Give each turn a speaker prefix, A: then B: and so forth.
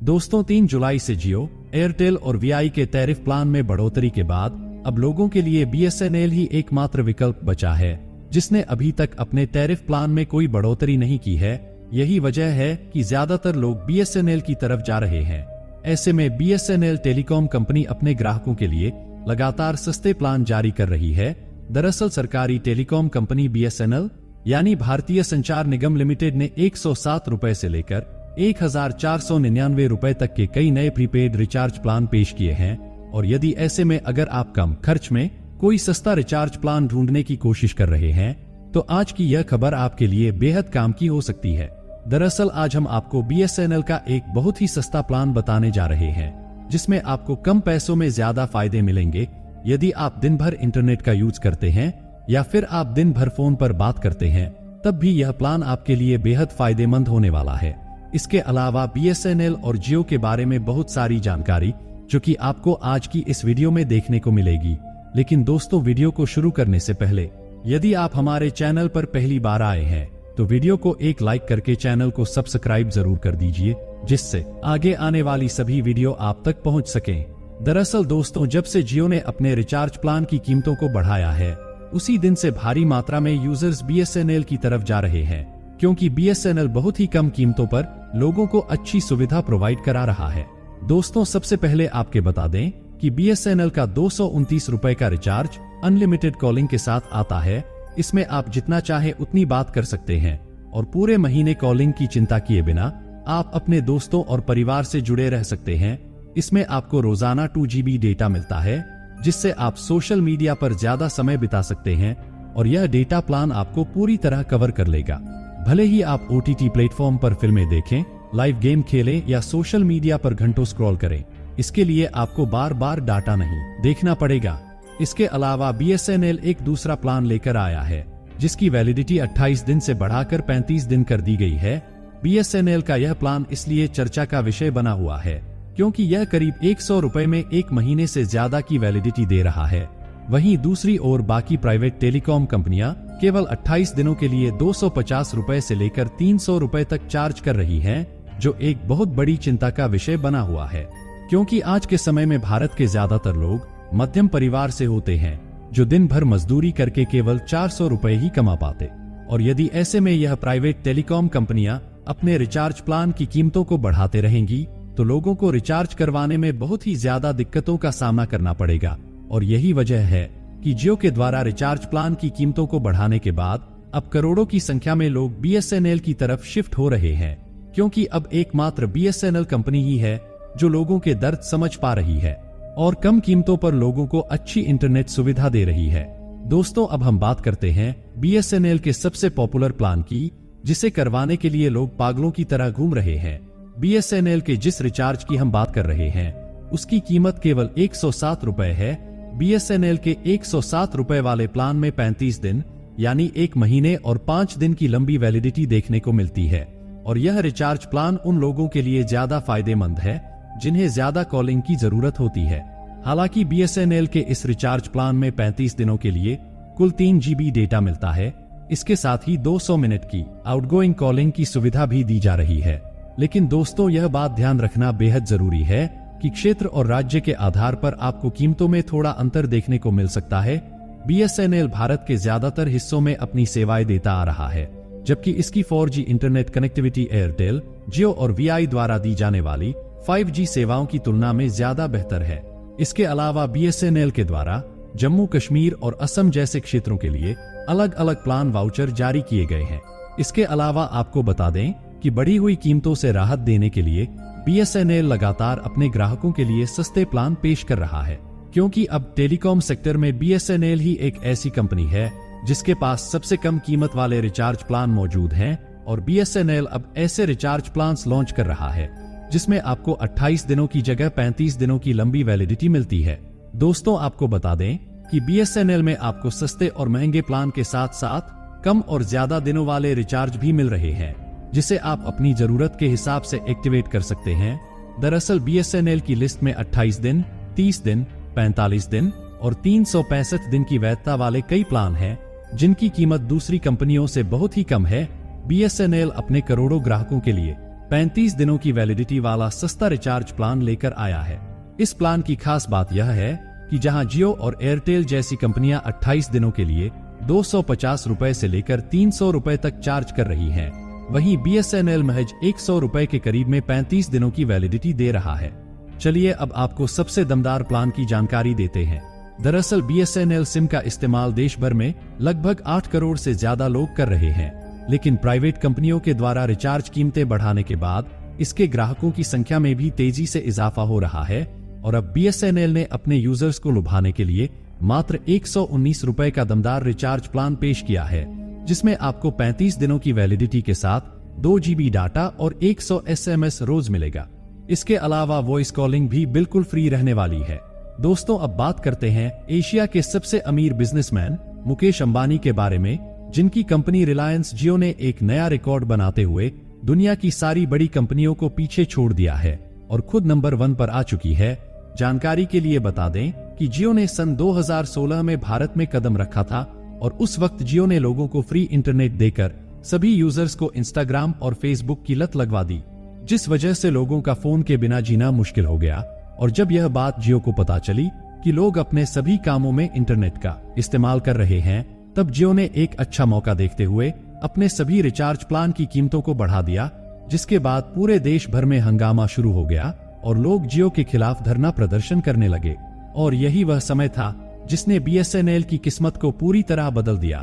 A: दोस्तों 3 जुलाई से जियो, एयरटेल और वीआई के टैरिफ प्लान में बढ़ोतरी के बाद अब लोगों के लिए बीएसएनएल ही एकमात्र विकल्प बचा है, जिसने अभी तक अपने टैरिफ प्लान में कोई बढ़ोतरी नहीं की है। यही वजह है कि ज्यादातर लोग बीएसएनएल की तरफ जा रहे हैं। ऐसे में बीएसएनएल टेलीकॉम कंपनी अपने ग्राहकों के लिए लगातार सस्ते प्लान जारी कर रही है। दरअसल सरकारी टेलीकॉम कंपनी बीएसएनएल यानी भारतीय संचार निगम लिमिटेड ने 107 रुपए से लेकर 1499 रुपए तक के कई नए प्रीपेड रिचार्ज प्लान पेश किए हैं। और यदि ऐसे में अगर आप कम खर्च में कोई सस्ता रिचार्ज प्लान ढूंढने की कोशिश कर रहे हैं तो आज की यह खबर आपके लिए बेहद काम की हो सकती है। दरअसल आज हम आपको बीएसएनएल का एक बहुत ही सस्ता प्लान बताने जा रहे हैं, जिसमें आपको कम पैसों में ज्यादा फायदे मिलेंगे। यदि आप दिन भर इंटरनेट का यूज करते हैं या फिर आप दिन भर फोन पर बात करते हैं, तब भी यह प्लान आपके लिए बेहद फायदेमंद होने वाला है। इसके अलावा बीएसएनएल और जियो के बारे में बहुत सारी जानकारी जो कि आपको आज की इस वीडियो में देखने को मिलेगी। लेकिन दोस्तों, वीडियो को शुरू करने से पहले यदि आप हमारे चैनल पर पहली बार आए हैं तो वीडियो को एक लाइक करके चैनल को सब्सक्राइब जरूर कर दीजिए, जिससे आगे आने वाली सभी वीडियो आप तक पहुंच सकें। दरअसल दोस्तों, जब से जियो ने अपने रिचार्ज प्लान की कीमतों को बढ़ाया है, उसी दिन से भारी मात्रा में यूजर्स बीएसएनएल की तरफ जा रहे हैं, क्योंकि बीएसएनएल बहुत ही कम कीमतों पर लोगों को अच्छी सुविधा प्रोवाइड करा रहा है। दोस्तों, सबसे पहले आपके बता दें कि बीएसएनएल का 229 रुपए का रिचार्ज अनलिमिटेड कॉलिंग के साथ आता है। इसमें आप जितना चाहे उतनी बात कर सकते हैं और पूरे महीने कॉलिंग की चिंता किए बिना आप अपने दोस्तों और परिवार से जुड़े रह सकते हैं। इसमें आपको रोजाना 2 GB डेटा मिलता है, जिससे आप सोशल मीडिया पर ज्यादा समय बिता सकते हैं और यह डेटा प्लान आपको पूरी तरह कवर कर लेगा। भले ही आप OTT प्लेटफॉर्म पर फिल्में देखें, लाइव गेम खेलें या सोशल मीडिया पर घंटों स्क्रॉल करें, इसके लिए आपको बार बार डाटा नहीं देखना पड़ेगा। इसके अलावा बीएसएनएल एक दूसरा प्लान लेकर आया है, जिसकी वैलिडिटी 28 दिन से बढ़ाकर 35 दिन कर दी गई है। बीएसएनएल का यह प्लान इसलिए चर्चा का विषय बना हुआ है क्योंकि यह करीब 100 रुपए में 1 महीने से ज्यादा की वैलिडिटी दे रहा है। वहीं दूसरी ओर बाकी प्राइवेट टेलीकॉम कंपनियां केवल 28 दिनों के लिए 250 रुपए से लेकर 300 रुपए तक चार्ज कर रही हैं, जो एक बहुत बड़ी चिंता का विषय बना हुआ है, क्योंकि आज के समय में भारत के ज्यादातर लोग मध्यम परिवार से होते हैं, जो दिन भर मजदूरी करके केवल 400 रुपए ही कमा पाते। और यदि ऐसे में यह प्राइवेट टेलीकॉम कंपनियां अपने रिचार्ज प्लान की कीमतों को बढ़ाते रहेंगी तो लोगों को रिचार्ज करवाने में बहुत ही ज्यादा दिक्कतों का सामना करना पड़ेगा। और यही वजह है कि जियो के द्वारा रिचार्ज प्लान की कीमतों को बढ़ाने के बाद अब करोड़ों की संख्या में लोग बीएसएनएल की तरफ शिफ्ट हो रहे हैं, क्योंकि अब एकमात्र बीएसएनएल कंपनी ही है जो लोगों के दर्द समझ पा रही है और कम कीमतों पर लोगों को अच्छी इंटरनेट सुविधा दे रही है। दोस्तों, अब हम बात करते हैं बीएसएनएल के सबसे पॉपुलर प्लान की, जिसे करवाने के लिए लोग पागलों की तरह घूम रहे हैं। बीएसएनएल के जिस रिचार्ज की हम बात कर रहे हैं, उसकी कीमत केवल 107 रुपए है। बीएसएनएल के 107 रुपए वाले प्लान में 35 दिन यानी 1 महीने और 5 दिन की लंबी वैलिडिटी देखने को मिलती है। और यह रिचार्ज प्लान उन लोगों के लिए ज्यादा फायदेमंद है जिन्हें ज्यादा कॉलिंग की जरूरत होती है। हालांकि बीएसएनएल के इस रिचार्ज प्लान में 35 दिनों के लिए कुल 3 GB डेटा मिलता है। इसके साथ ही 200 मिनट की आउटगोइंग कॉलिंग की सुविधा भी दी जा रही है। लेकिन दोस्तों, यह बात ध्यान रखना बेहद जरूरी है कि क्षेत्र और राज्य के आधार पर आपको कीमतों में थोड़ा अंतर देखने को मिल सकता है। बीएसएनएल भारत के ज्यादातर हिस्सों में अपनी सेवाएं देता आ रहा है, जबकि इसकी 4G इंटरनेट कनेक्टिविटी एयरटेल, जियो और वीआई द्वारा दी जाने वाली 5G सेवाओं की तुलना में ज्यादा बेहतर है। इसके अलावा बीएसएनएल के द्वारा जम्मू कश्मीर और असम जैसे क्षेत्रों के लिए अलग अलग प्लान वाउचर जारी किए गए हैं। इसके अलावा आपको बता दें कि बढ़ी हुई कीमतों से राहत देने के लिए बीएसएनएल लगातार अपने ग्राहकों के लिए सस्ते प्लान पेश कर रहा है, क्योंकि अब टेलीकॉम सेक्टर में बीएसएनएल ही एक ऐसी कंपनी है जिसके पास सबसे कम कीमत वाले रिचार्ज प्लान मौजूद हैं। और बीएसएनएल अब ऐसे रिचार्ज प्लान लॉन्च कर रहा है जिसमें आपको 28 दिनों की जगह 35 दिनों की लंबी वैलिडिटी मिलती है। दोस्तों, आपको बता दें कि बीएसएनएल में आपको सस्ते और महंगे प्लान के साथ साथ कम और ज्यादा दिनों वाले रिचार्ज भी मिल रहे हैं, जिसे आप अपनी जरूरत के हिसाब से एक्टिवेट कर सकते हैं। दरअसल बीएसएनएल की लिस्ट में 28 दिन, 30 दिन, 45 दिन और 365 दिन की वैधता वाले कई प्लान हैं, जिनकी कीमत दूसरी कंपनियों से बहुत ही कम है। बीएसएनएल अपने करोड़ों ग्राहकों के लिए 35 दिनों की वैलिडिटी वाला सस्ता रिचार्ज प्लान लेकर आया है। इस प्लान की खास बात यह है कि जहां जियो और एयरटेल जैसी कंपनियां 28 दिनों के लिए 250 रुपए से लेकर 300 रुपए तक चार्ज कर रही हैं, वहीं BSNL महज 100 रुपए के करीब में 35 दिनों की वैलिडिटी दे रहा है। चलिए अब आपको सबसे दमदार प्लान की जानकारी देते हैं। दरअसल BSNL सिम का इस्तेमाल देश भर में लगभग 8 करोड़ से ज्यादा लोग कर रहे हैं, लेकिन प्राइवेट कंपनियों के द्वारा रिचार्ज कीमतें बढ़ाने के बाद इसके ग्राहकों की संख्या में भी तेजी से इजाफा हो रहा है और अब BSNL ने अपने यूजर्स को लुभाने के लिए मात्र 119 रुपए का दमदार रिचार्ज प्लान पेश किया है, जिसमें आपको 35 दिनों की वैलिडिटी के साथ 2 GB डाटा और 100 SMS रोज मिलेगा। इसके अलावा वॉइस कॉलिंग भी बिल्कुल फ्री रहने वाली है। दोस्तों, अब बात करते हैं एशिया के सबसे अमीर बिजनेसमैन मुकेश अंबानी के बारे में, जिनकी कंपनी रिलायंस जियो ने एक नया रिकॉर्ड बनाते हुए दुनिया की सारी बड़ी कंपनियों को पीछे छोड़ दिया है और खुद नंबर 1 पर आ चुकी है। जानकारी के लिए बता दें कि जियो ने सन 2016 में भारत में कदम रखा था और उस वक्त जियो ने लोगों को फ्री इंटरनेट देकर सभी यूजर्स को इंस्टाग्राम और फेसबुक की लत लगवा दी, जिस वजह से लोगों का फोन के बिना जीना मुश्किल हो गया। और जब यह बात जियो को पता चली कि लोग अपने सभी कामों में इंटरनेट का इस्तेमाल कर रहे हैं, तब जियो ने एक अच्छा मौका देखते हुए अपने सभी रिचार्ज प्लान की कीमतों को बढ़ा दिया, जिसके बाद पूरे देश भर में हंगामा शुरू हो गया और लोग जियो के खिलाफ धरना प्रदर्शन करने लगे। और यही वह समय था जिसने BSNL की किस्मत को पूरी तरह बदल दिया।